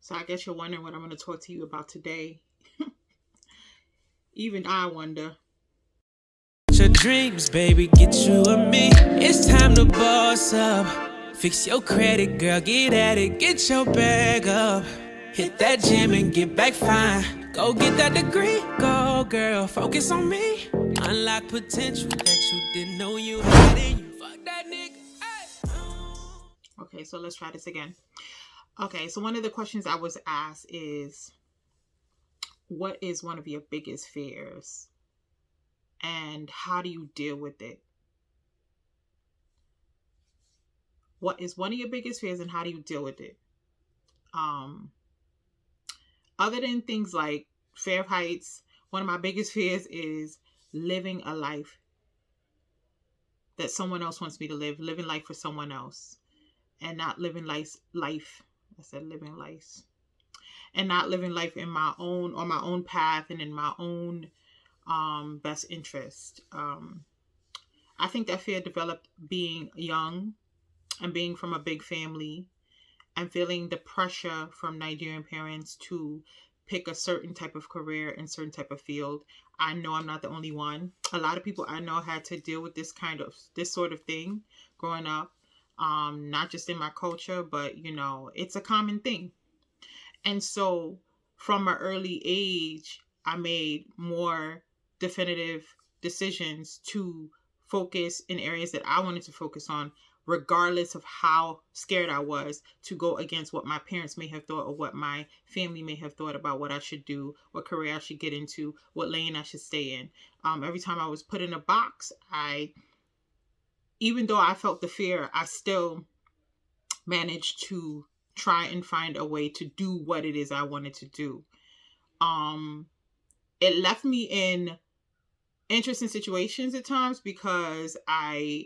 So I guess you're wondering what I'm going to talk to you about today. Even I wonder. Your dreams, baby, get you and me. It's time to boss up. Fix your credit, girl, get at it. Get your bag up. Hit that gym and get back fine. Go get that degree, go girl, focus on me. Unlock potential that you didn't know you had in you. Fuck that nigga. Okay, so let's try this again. Okay, so one of the questions I was asked is, what is one of your biggest fears? And how do you deal with it? What is one of your biggest fears and how do you deal with it? Other than things like fear of heights, one of my biggest fears is living a life that someone else wants me to live, living life for someone else, and not living life. I said living life, and not living life in my own, on my own path and in my own best interest. I think that fear developed being young and being from a big family and feeling the pressure from Nigerian parents to pick a certain type of career in certain type of field. I know I'm not the only one. A lot of people I know had to deal with this sort of thing growing up. Not just in my culture, but it's a common thing. And so from an early age, I made more definitive decisions to focus in areas that I wanted to focus on, regardless of how scared I was to go against what my parents may have thought or what my family may have thought about what I should do, what career I should get into, what lane I should stay in. Every time I was put in a box, even though I felt the fear, I still managed to try and find a way to do what it is I wanted to do. It left me in interesting situations at times because I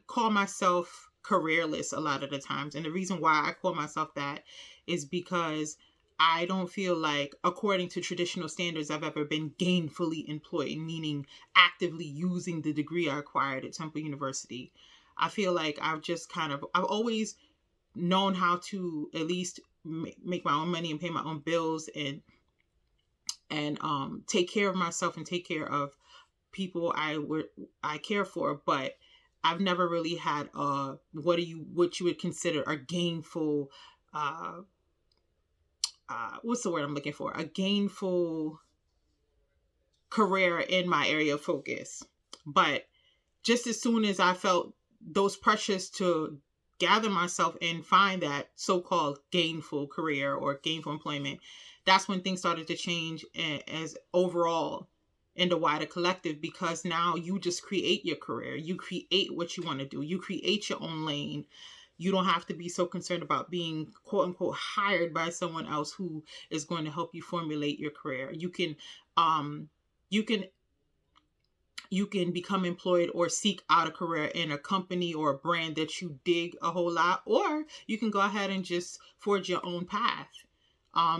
call myself careerless a lot of the times, and the reason why I call myself that is because I don't feel like, according to traditional standards, I've ever been gainfully employed, meaning actively using the degree I acquired at Temple University. I feel like I've always known how to at least make my own money and pay my own bills and take care of myself and take care of people I care for, but I've never really had what you would consider a gainful what's the word I'm looking for? A gainful career in my area of focus. But just as soon as I felt those pressures to gather myself and find that so-called gainful career or gainful employment, that's when things started to change as overall in the wider collective, because now you just create your career. You create what you want to do. You create your own lane. You don't have to be so concerned about being quote unquote hired by someone else who is going to help you formulate your career. You can become employed or seek out a career in a company or a brand that you dig a whole lot, or you can go ahead and just forge your own path.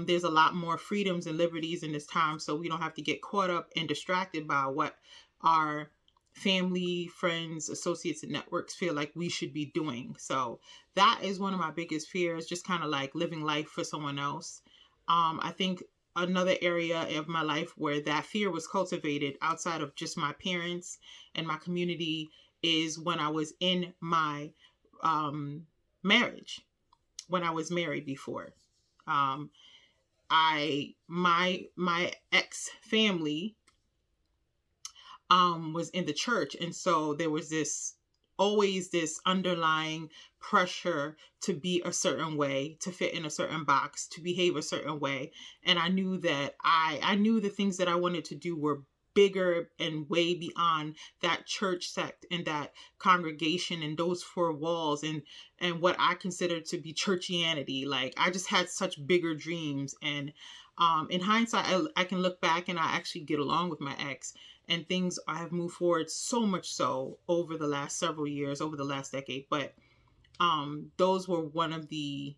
There's a lot more freedoms and liberties in this time, so we don't have to get caught up and distracted by what our family, friends, associates, and networks feel like we should be doing. So that is one of my biggest fears, just kind of like living life for someone else. I think another area of my life where that fear was cultivated outside of just my parents and my community is when I was in my marriage, when I was married before. My ex family was in the church, and so there was always this underlying pressure to be a certain way, to fit in a certain box, to behave a certain way. And I knew that I knew the things that I wanted to do were bigger and way beyond that church sect and that congregation and those four walls and what I considered to be churchianity. Like, I just had such bigger dreams. And in hindsight, I can look back and I actually get along with my ex, and things have moved forward so much so over the last several years, over the last decade. But those were one of the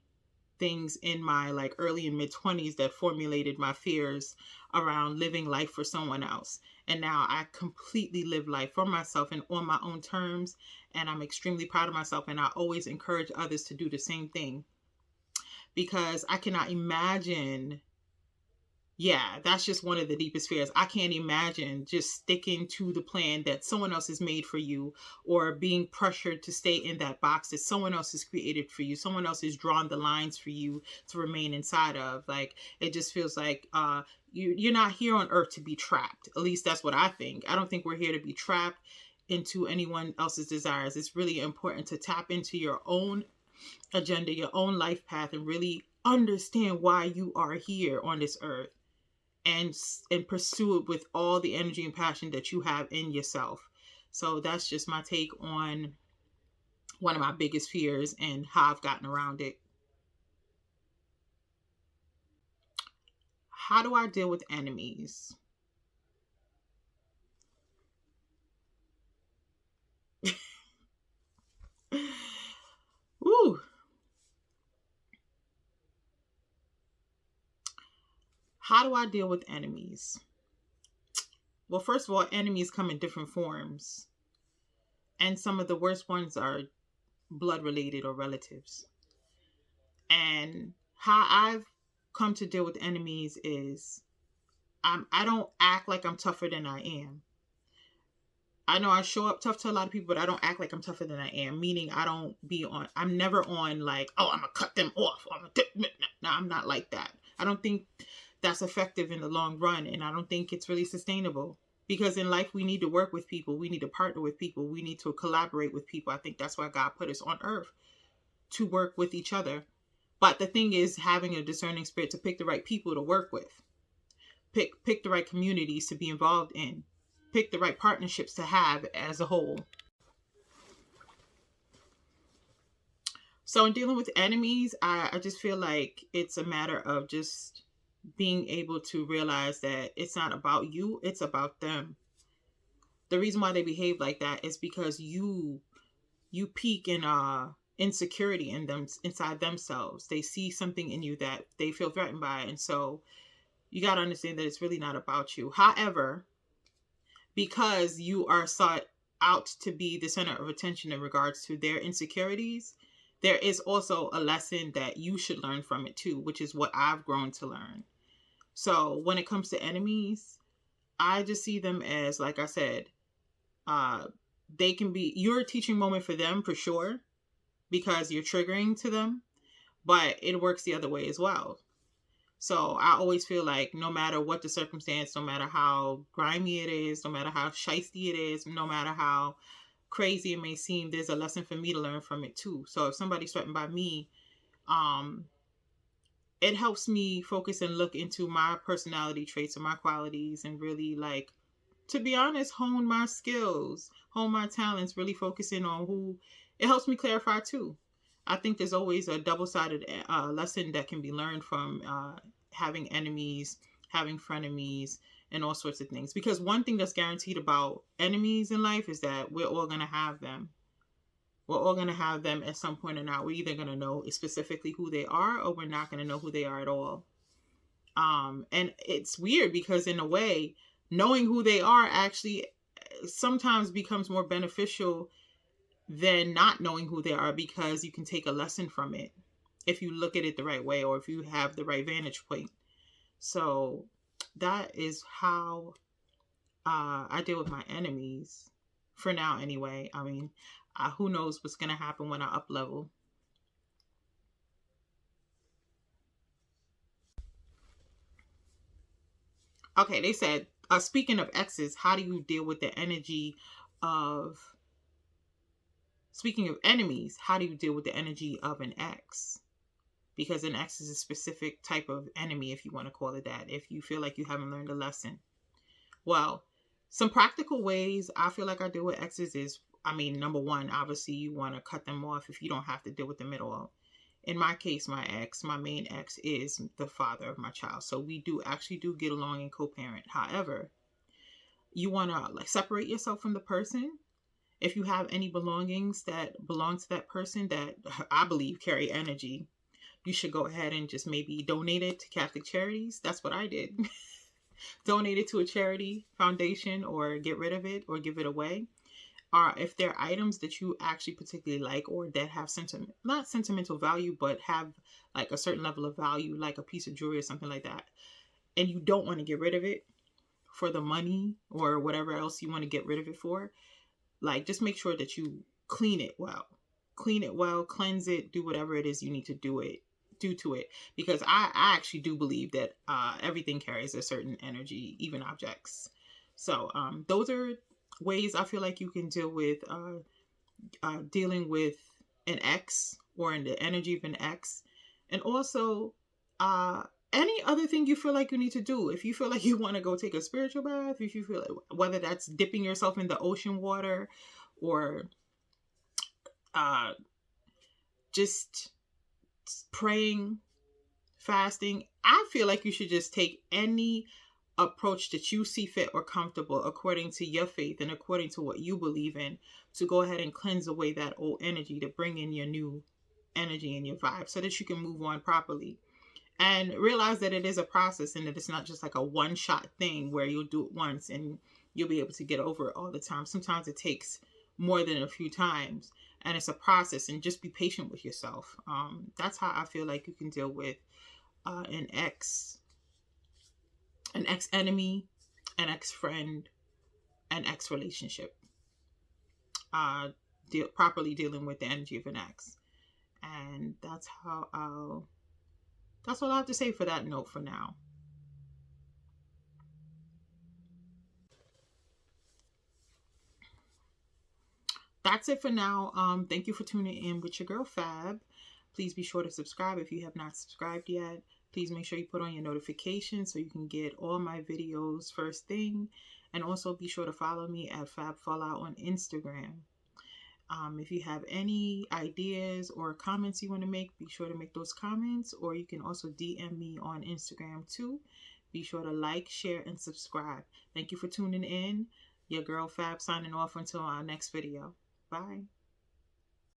things in my like early and mid 20s that formulated my fears around living life for someone else. And now I completely live life for myself and on my own terms. And I'm extremely proud of myself. And I always encourage others to do the same thing. because I cannot imagine. Yeah, that's just one of the deepest fears. I can't imagine just sticking to the plan that someone else has made for you, or being pressured to stay in that box that someone else has created for you. Someone else has drawn the lines for you to remain inside of. Like, it just feels like you're not here on earth to be trapped. At least that's what I think. I don't think we're here to be trapped into anyone else's desires. It's really important to tap into your own agenda, your own life path, and really understand why you are here on this earth, and pursue it with all the energy and passion that you have in yourself. So that's just my take on one of my biggest fears and how I've gotten around it. How do I deal with enemies? Woo. How do I deal with enemies? Well, first of all, enemies come in different forms. And some of the worst ones are blood related or relatives. And how I've come to deal with enemies is I don't act like I'm tougher than I am. I know I show up tough to a lot of people, but I don't act like I'm tougher than I am. Meaning I'm never on like, oh, I'm going to cut them off. No, I'm not like that. I don't think that's effective in the long run. And I don't think it's really sustainable. Because in life, we need to work with people. We need to partner with people. We need to collaborate with people. I think that's why God put us on earth, to work with each other. But the thing is having a discerning spirit to pick the right people to work with. Pick the right communities to be involved in. Pick the right partnerships to have as a whole. So in dealing with enemies, I just feel like it's a matter of just being able to realize that it's not about you, it's about them. The reason why they behave like that is because you peak in insecurity in them, inside themselves. They see something in you that they feel threatened by, and so you got to understand that it's really not about you. However, because you are sought out to be the center of attention in regards to their insecurities, there is also a lesson that you should learn from it too, which is what I've grown to learn. So when it comes to enemies, I just see them as, like I said, they can be, you're a teaching moment for them for sure, because you're triggering to them, but it works the other way as well. So I always feel like no matter what the circumstance, no matter how grimy it is, no matter how shiesty it is, no matter how crazy it may seem, there's a lesson for me to learn from it too. So if somebody's threatened by me, it helps me focus and look into my personality traits and my qualities, and really, like, to be honest, hone my skills, hone my talents, really focusing on who. It helps me clarify too. I think there's always a double-sided lesson that can be learned from having enemies, having frenemies, and all sorts of things. Because one thing that's guaranteed about enemies in life is that we're all going to have them. We're all going to have them at some point or not. We're either going to know specifically who they are, or we're not going to know who they are at all. And it's weird because in a way, knowing who they are actually sometimes becomes more beneficial than not knowing who they are, because you can take a lesson from it if you look at it the right way, or if you have the right vantage point. So that is how I deal with my enemies for now anyway. I mean, who knows what's going to happen when I up level. Okay, they said, speaking of exes, how do you deal with the energy of, speaking of enemies, how do you deal with the energy of an ex? Because an ex is a specific type of enemy, if you want to call it that, if you feel like you haven't learned a lesson. Well, some practical ways I feel like I deal with exes is, I mean, number one, obviously you want to cut them off if you don't have to deal with them at all. In my case, my main ex is the father of my child. So we do get along and co-parent. However, you want to like separate yourself from the person. If you have any belongings that belong to that person that I believe carry energy, you should go ahead and just maybe donate it to Catholic charities. That's what I did. Donate it to a charity foundation, or get rid of it, or give it away. are, if they're items that you actually particularly like, or that have not sentimental value, but have like a certain level of value, like a piece of jewelry or something like that, and you don't want to get rid of it for the money or whatever else you want to get rid of it for, like just make sure that you clean it well. Clean it well, cleanse it, do whatever it is you need to do to it. Because I actually do believe that everything carries a certain energy, even objects. So those are ways I feel like you can deal with dealing with an ex, or in the energy of an ex. And also any other thing you feel like you need to do. If you feel like you want to go take a spiritual bath, if you feel like, whether that's dipping yourself in the ocean water, or just praying, fasting, I feel like you should just take any approach that you see fit or comfortable according to your faith and according to what you believe in, to go ahead and cleanse away that old energy, to bring in your new energy and your vibe, so that you can move on properly. And realize that it is a process, and that it's not just like a one-shot thing where you'll do it once and you'll be able to get over it all the time. Sometimes it takes more than a few times, and it's a process, and just be patient with yourself. That's how I feel like you can deal with an ex-enemy, an ex-friend, an ex-relationship. Properly dealing with the energy of an ex. And that's all I have to say for that note for now. That's it for now. Thank you for tuning in with your girl Fab. Please be sure to subscribe if you have not subscribed yet. Please make sure you put on your notifications so you can get all my videos first thing. And also be sure to follow me at FABFOLA on Instagram. If you have any ideas or comments you want to make, be sure to make those comments, or you can also DM me on Instagram too. Be sure to like, share, and subscribe. Thank you for tuning in. Your girl Fab signing off until our next video. Bye.